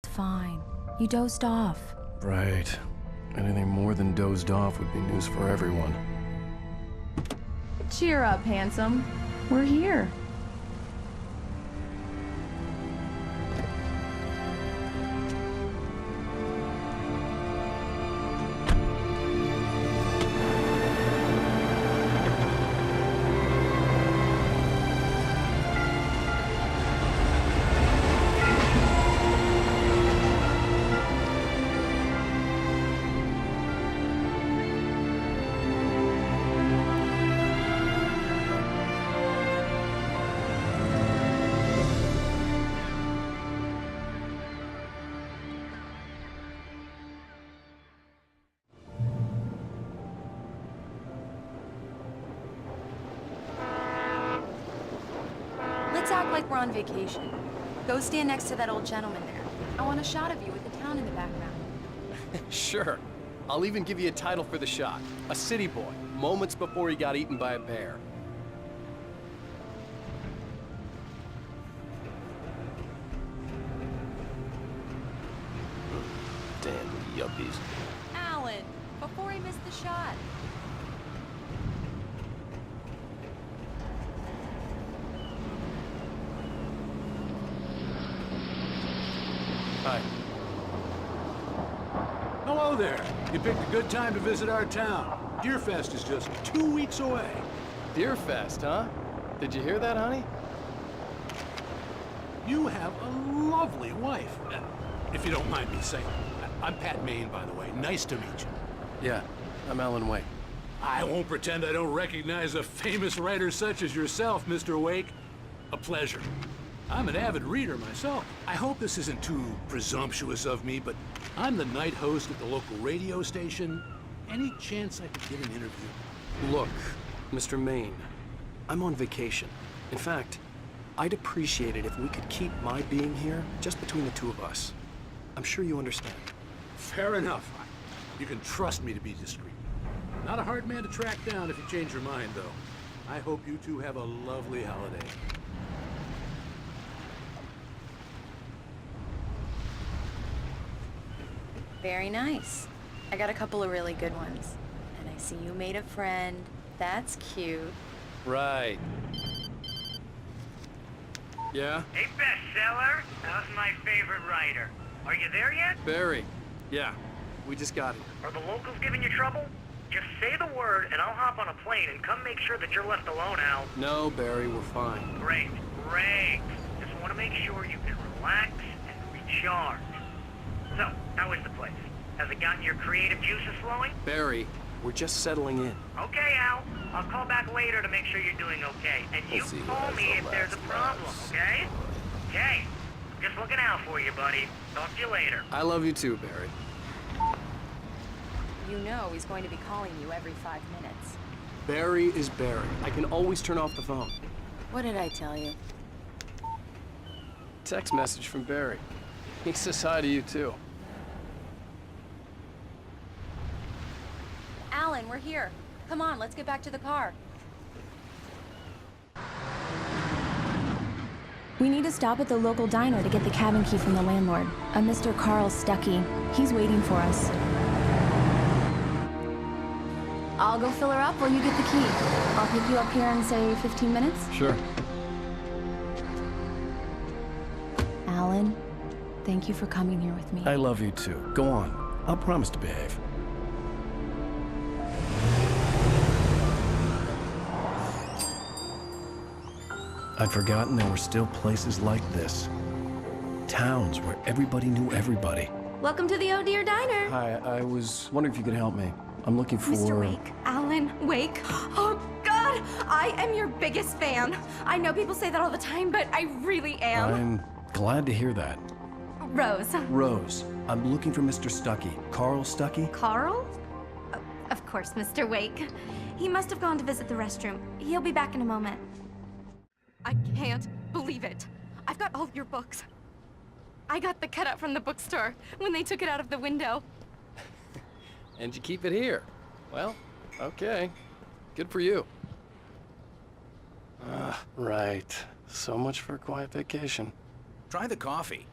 Fine. You dozed off. Right. Anything more than dozed off would be news for everyone. Cheer up, handsome. We're here. Let's act like we're on vacation. Go stand next to that old gentleman there. I want a shot of you with the town in the background. Sure. I'll even give you a title for the shot. A city boy, moments before he got eaten by a bear. Damn yuppies. Alan, before he missed the shot. Hi. Hello there. You picked a good time to visit our town. Deerfest is just 2 weeks away. Deerfest, huh? Did you hear that, honey? You have a lovely wife. If you don't mind me saying. I'm Pat Maine, by the way. Nice to meet you. Yeah, I'm Alan Wake. I won't pretend I don't recognize a famous writer such as yourself, Mr. Wake. A pleasure. I'm an avid reader myself. I hope this isn't too presumptuous of me, but I'm the night host at the local radio station. Any chance I could get an interview? Look, Mr. Maine, I'm on vacation. In fact, I'd appreciate it if we could keep my being here just between the two of us. I'm sure you understand. Fair enough. You can trust me to be discreet. Not a hard man to track down if you change your mind, though. I hope you two have a lovely holiday. Very nice. I got a couple of really good ones. And I see you made a friend. That's cute. Right. Yeah? Hey, bestseller. How's my favorite writer? Are you there yet? Barry. Yeah, we just got here. Are the locals giving you trouble? Just say the word and I'll hop on a plane and come make sure that you're left alone, Al. No, Barry, we're fine. Great, great. Just want to make sure you can relax and recharge. So, how is the place? Has it gotten your creative juices flowing? Barry, we're just settling in. Okay, Al. I'll call back later to make sure you're doing okay. And you call me if there's a problem, okay? Okay. Just looking out for you, buddy. Talk to you later. I love you too, Barry. You know he's going to be calling you every 5 minutes. Barry is Barry. I can always turn off the phone. What did I tell you? Text message from Barry. He says hi to you too. Alan, we're here. Come on, let's get back to the car. We need to stop at the local diner to get the cabin key from the landlord, a Mr. Carl Stuckey. He's waiting for us. I'll go fill her up while you get the key. I'll pick you up here in, say, 15 minutes? Sure. Alan, thank you for coming here with me. I love you too. Go on. I'll promise to behave. I'd forgotten there were still places like this. Towns where everybody knew everybody. Welcome to the Oh Dear Diner. Hi, I was wondering if you could help me. I'm looking for... Mr. Wake, Alan Wake. Oh, God, I am your biggest fan. I know people say that all the time, but I really am. I'm glad to hear that. Rose. Rose, I'm looking for Mr. Stuckey. Carl Stuckey? Carl? Of course, Mr. Wake. He must have gone to visit the restroom. He'll be back in a moment. I can't believe it. I've got all your books. I got the cutout from the bookstore when they took it out of the window. And you keep it here. Well, okay. Good for you. Right. So much for a quiet vacation. Try the coffee.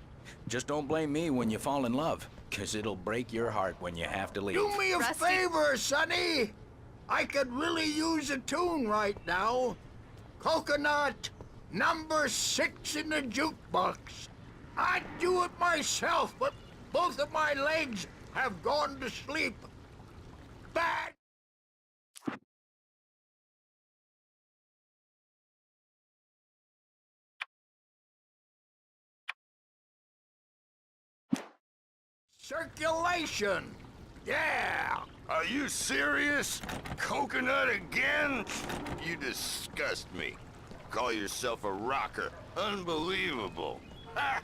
Just don't blame me when you fall in love, 'cause it'll break your heart when you have to leave. Do me a favor, Sonny. I could really use a tune right now. Coconut, number 6 in the jukebox. I'd do it myself, but both of my legs have gone to sleep. Bad. Circulation. Yeah. Are you serious? Coconut again? You disgust me. Call yourself a rocker. Unbelievable. Ha!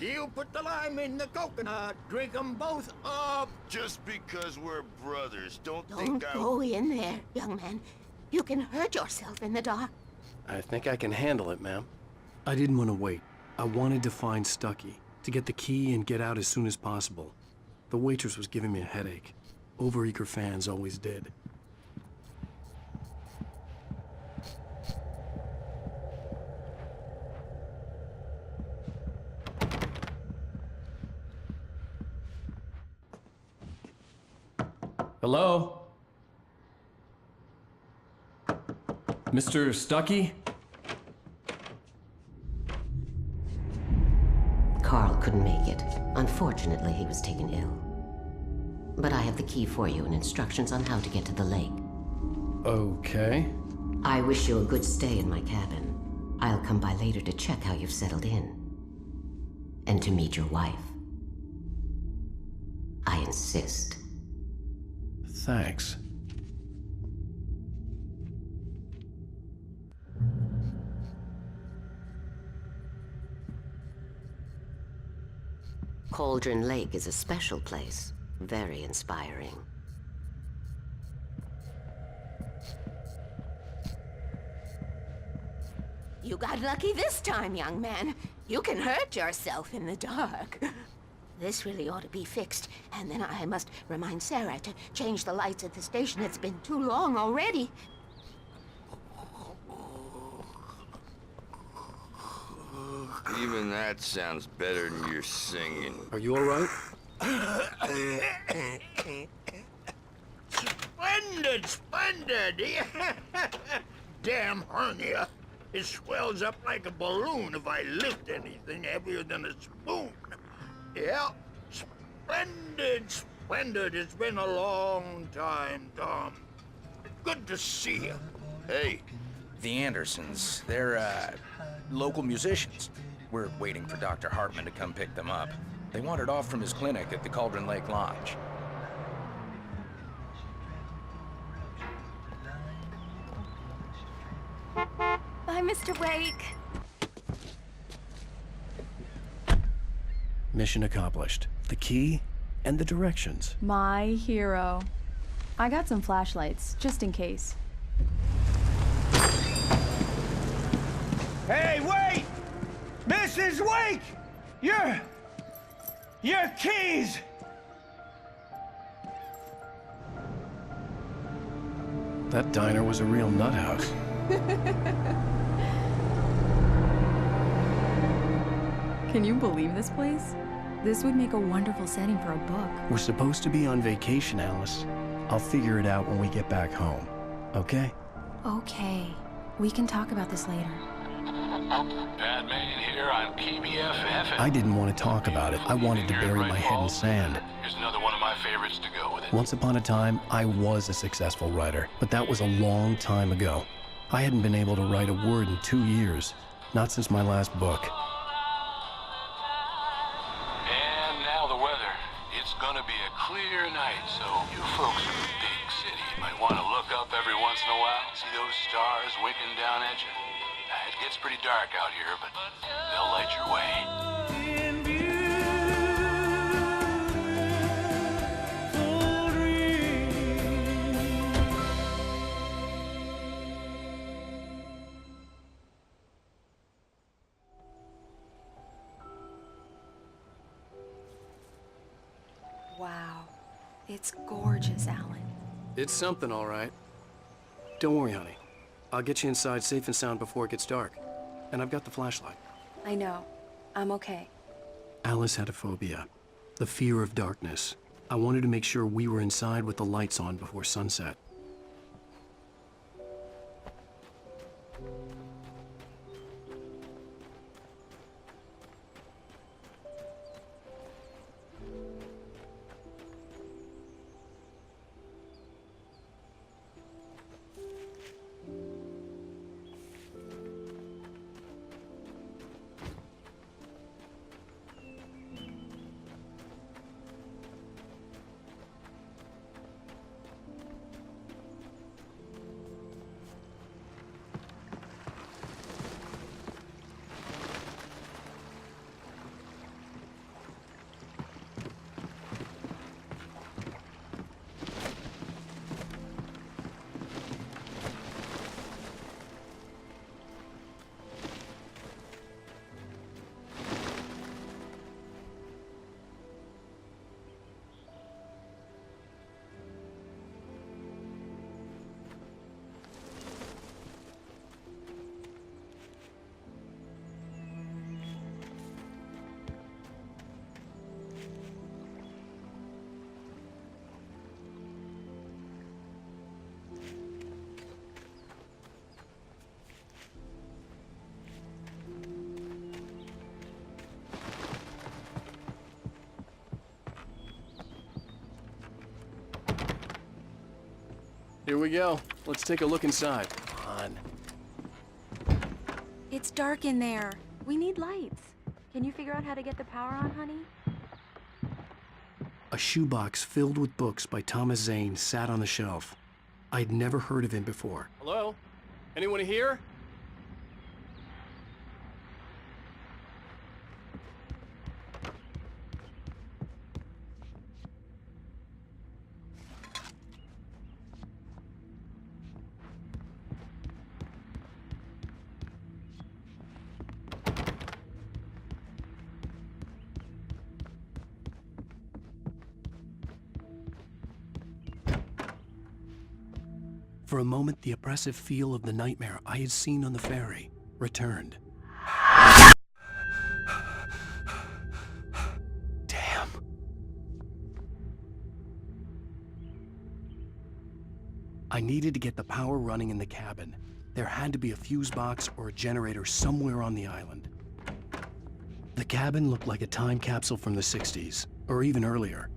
You put the lime in the coconut. Drink them both up. Just because we're brothers, don't Don't think I... go in there, young man. You can hurt yourself in the dark. I think I can handle it, ma'am. I didn't want to wait. I wanted to find Stucky, to get the key and get out as soon as possible. The waitress was giving me a headache. Overeager fans always did. Hello? Mr. Stucky? Carl couldn't make it. Unfortunately, he was taken ill. But I have the key for you and instructions on how to get to the lake. Okay. I wish you a good stay in my cabin. I'll come by later to check how you've settled in. And to meet your wife. I insist. Thanks. Cauldron Lake is a special place. Very inspiring. You got lucky this time, young man. You can hurt yourself in the dark. This really ought to be fixed, and then I must remind Sarah to change the lights at the station. It's been too long already. Even that sounds better than your singing. Are you all right? Splendid, splendid. Damn hernia. It swells up like a balloon if I lift anything heavier than a spoon. Yeah, splendid, splendid. It's been a long time, Tom. Good to see you. Hey, the Andersons, they're, local musicians. We're waiting for Dr. Hartman to come pick them up. They wandered off from his clinic at the Cauldron Lake Lodge. Bye, Mr. Wake. Mission accomplished. The key and the directions. My hero. I got some flashlights, just in case. Hey, wait! Mrs. Wake! Your keys! That diner was a real nut house. Can you believe this place? This would make a wonderful setting for a book. We're supposed to be on vacation, Alice. I'll figure it out when we get back home. Okay? Okay. We can talk about this later. Bad man here on KBFF. I didn't want to talk about it. I wanted to bury my head in sand. Here's another one of my favorites to go with it. Once upon a time, I was a successful writer, but that was a long time ago. I hadn't been able to write a word in 2 years, not since my last book. And now the weather. It's gonna be a clear night, so you folks in the big city might want to look up every once in a while, see those stars winking down at you. It gets pretty dark out here, but they'll light your way. Wow. It's gorgeous, Alan. It's something, all right. Don't worry, honey. I'll get you inside safe and sound before it gets dark. And I've got the flashlight. I know. I'm okay. Alice had a phobia. The fear of darkness. I wanted to make sure we were inside with the lights on before sunset. Here we go. Let's take a look inside. Come on. It's dark in there. We need lights. Can you figure out how to get the power on, honey? A shoebox filled with books by Thomas Zane sat on the shelf. I'd never heard of him before. Hello? Anyone here? For a moment, the oppressive feel of the nightmare I had seen on the ferry returned. Damn. I needed to get the power running in the cabin. There had to be a fuse box or a generator somewhere on the island. The cabin looked like a time capsule from the 60s, or even earlier.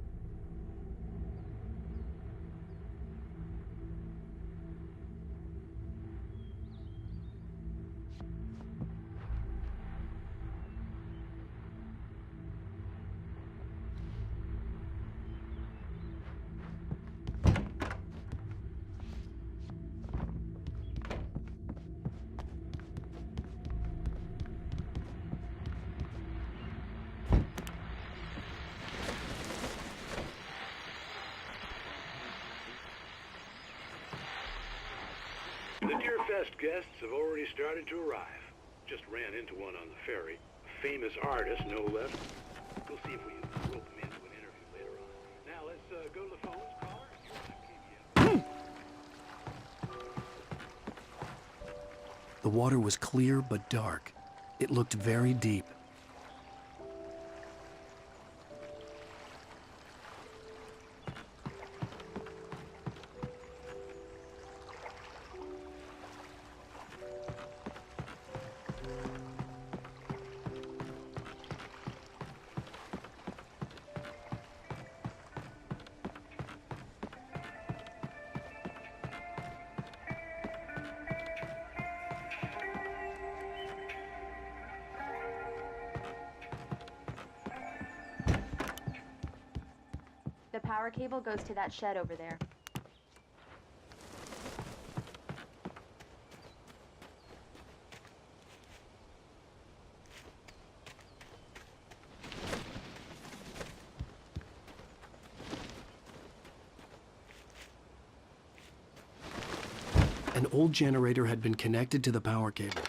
The Deerfest guests have already started to arrive. Just ran into one on the ferry. A famous artist, no less. We'll see if we can rope him into an interview later on. Now let's go to the phones. Caller, you're on KBS. The water was clear but dark. It looked very deep. The power cable goes to that shed over there. An old generator had been connected to the power cable.